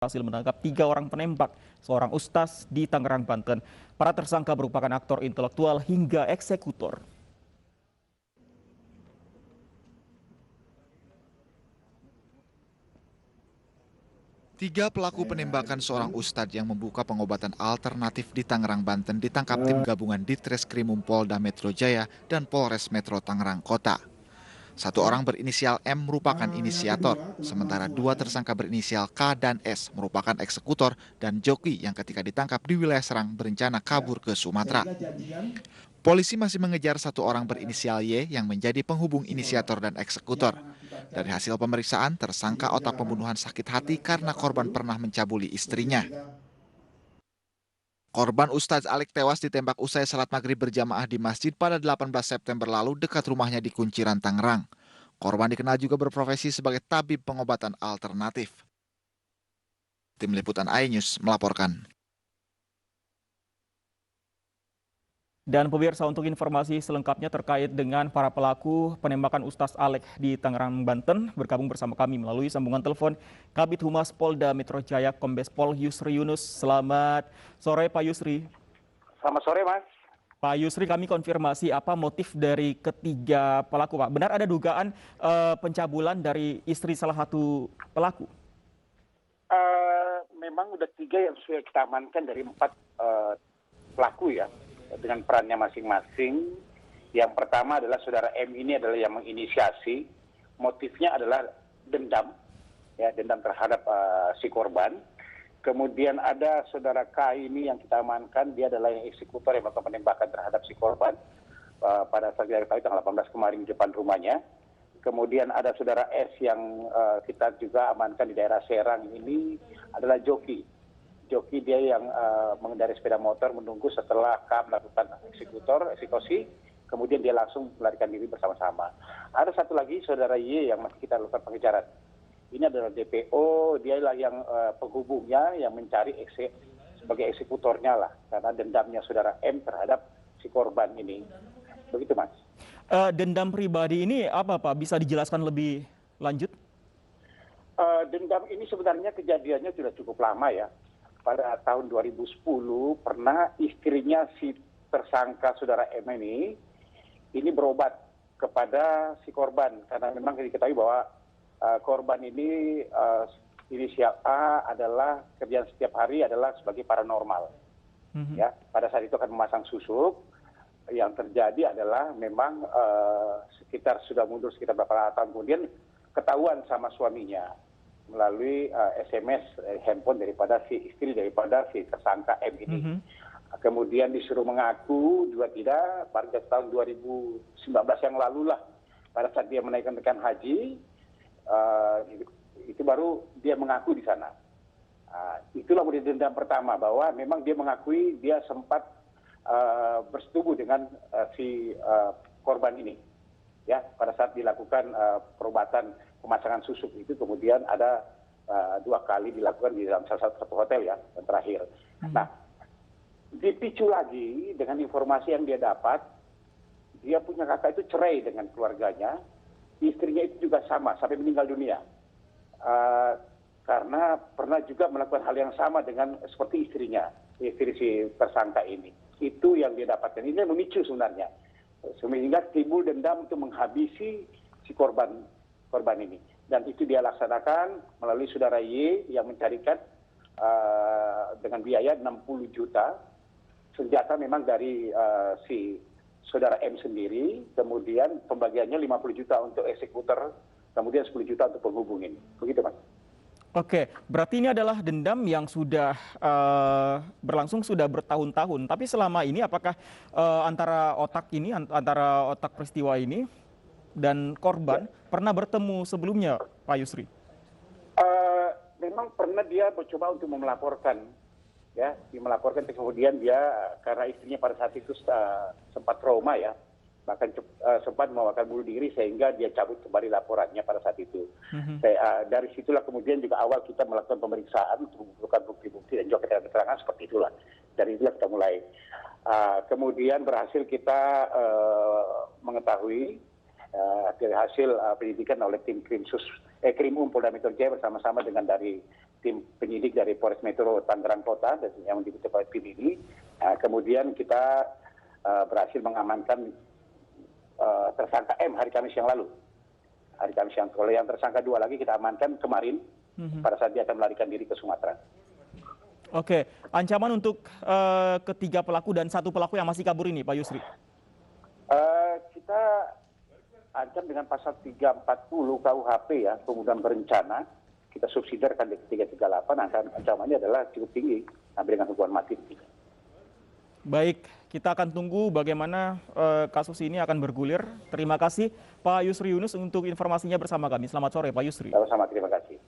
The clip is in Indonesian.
berhasil menangkap 3 orang penembak, seorang ustaz di Tangerang, Banten. Para tersangka merupakan aktor intelektual hingga eksekutor. Tiga pelaku penembakan seorang ustadz yang membuka pengobatan alternatif di Tangerang, Banten ditangkap tim gabungan Ditreskrimum Polda Metro Jaya dan Polres Metro Tangerang Kota. Satu orang berinisial M merupakan inisiator, sementara 2 tersangka berinisial K dan S merupakan eksekutor dan joki yang ketika ditangkap di wilayah Serang berencana kabur ke Sumatera. Polisi masih mengejar 1 orang berinisial Y yang menjadi penghubung inisiator dan eksekutor. Dari hasil pemeriksaan, tersangka otak pembunuhan sakit hati karena korban pernah mencabuli istrinya. Korban Ustadz Alik tewas ditembak usai salat maghrib berjamaah di masjid pada 18 September lalu dekat rumahnya di Kunciran, Tangerang. Korban dikenal juga berprofesi sebagai tabib pengobatan alternatif. Tim Liputan iNews melaporkan. Dan pemirsa, untuk informasi selengkapnya terkait dengan para pelaku penembakan Ustaz Alik di Tangerang, Banten, bergabung bersama kami melalui sambungan telepon Kabid Humas Polda Metro Jaya Kombes Pol Yusri Yunus. Selamat sore Pak Yusri. Selamat sore, Mas. Pak Yusri, kami konfirmasi apa motif dari ketiga pelaku, Pak. Benar ada dugaan pencabulan dari istri salah satu pelaku? Memang udah 3 yang sudah kita amankan dari 4 pelaku ya, dengan perannya masing-masing. Yang pertama adalah saudara M ini adalah yang menginisiasi. Motifnya adalah dendam, ya, dendam terhadap si korban. Kemudian ada saudara K ini yang kita amankan, dia adalah yang eksekutor yang melakukan penembakan terhadap si korban pada saat kita ketahui tanggal 18 kemarin di depan rumahnya. Kemudian ada saudara S yang kita juga amankan di daerah Serang, ini adalah joki. Joki dia yang mengendarai sepeda motor menunggu setelah K melakukan eksekusi, kemudian dia langsung melarikan diri bersama-sama. Ada satu lagi saudara Y yang masih kita lakukan pengejaran. Ini adalah DPO, dialah yang penghubungnya yang mencari sebagai eksekutornya lah, karena dendamnya saudara M terhadap si korban ini. Begitu, Mas. Dendam pribadi ini apa, Pak? Bisa dijelaskan lebih lanjut? Dendam ini sebenarnya kejadiannya sudah cukup lama ya. Pada tahun 2010 pernah istrinya si tersangka saudara M ini berobat kepada si korban, karena memang diketahui bahwa korban ini inisial A adalah kerjaan setiap hari adalah sebagai paranormal. Ya, pada saat itu akan memasang susuk. Yang terjadi adalah memang sudah mundur sekitar beberapa tahun kemudian ketahuan sama suaminya melalui SMS handphone daripada si istri daripada si tersangka M ini. Kemudian disuruh mengaku juga tidak, pada tahun 2019 yang lalu lah, pada saat dia menaikkan haji, itu baru dia mengaku di sana. Itulah dendam pertama, bahwa memang dia mengakui dia sempat bersetubuh dengan si korban ini, ya, pada saat dilakukan perobatan pemasangan susuk itu, kemudian ada 2 kali dilakukan di dalam salah satu hotel ya, yang terakhir. Nah, dipicu lagi dengan informasi yang dia dapat, dia punya kakak itu cerai dengan keluarganya, istrinya itu juga sama sampai meninggal dunia, karena pernah juga melakukan hal yang sama dengan seperti istrinya, istri si tersangka ini. Itu yang dia dapatkan. Ini yang memicu sebenarnya, sehingga timbul dendam untuk menghabisi si korban ini. Dan itu dia laksanakan melalui saudara Y yang mencarikan dengan biaya 60 juta. Senjata memang dari si saudara M sendiri, kemudian pembagiannya 50 juta untuk eksekutor, kemudian 10 juta untuk penghubung ini. Begitu, Mas. Oke, berarti ini adalah dendam yang sudah berlangsung sudah bertahun-tahun. Tapi selama ini apakah antara otak peristiwa ini dan korban pernah bertemu sebelumnya, Pak Yusri? Memang pernah dia mencoba untuk melaporkan, ya, kemudian dia karena istrinya pada saat itu sempat trauma ya, bahkan sempat melakukan bunuh diri sehingga dia cabut kembali laporannya pada saat itu. Dari situlah kemudian juga awal kita melakukan pemeriksaan untuk mengumpulkan bukti-bukti dan juga keterangan seperti itulah. Dari itulah kita mulai. Kemudian berhasil kita mengetahui dari hasil penyidikan oleh tim Krimum Polda Metro Jaya bersama-sama dengan dari tim penyidik dari Polres Metro Tangerang Kota dan yang dibentuk oleh tim ini. Kemudian kita berhasil mengamankan tersangka M hari Kamis yang lalu. Hari Kamis yang lalu, yang tersangka 2 lagi kita amankan kemarin pada saat dia akan melarikan diri ke Sumatera. Oke, ancaman untuk ketiga pelaku dan 1 pelaku yang masih kabur ini, Pak Yusri? Kita ancam dengan pasal 340 KUHP ya, pembunuhan berencana. Kita subsidiarkan di 338, ancamannya adalah cukup tinggi, sampai dengan hukuman mati. Baik, kita akan tunggu bagaimana kasus ini akan bergulir. Terima kasih Pak Yusri Yunus untuk informasinya bersama kami. Selamat sore Pak Yusri. Sama-sama, terima kasih.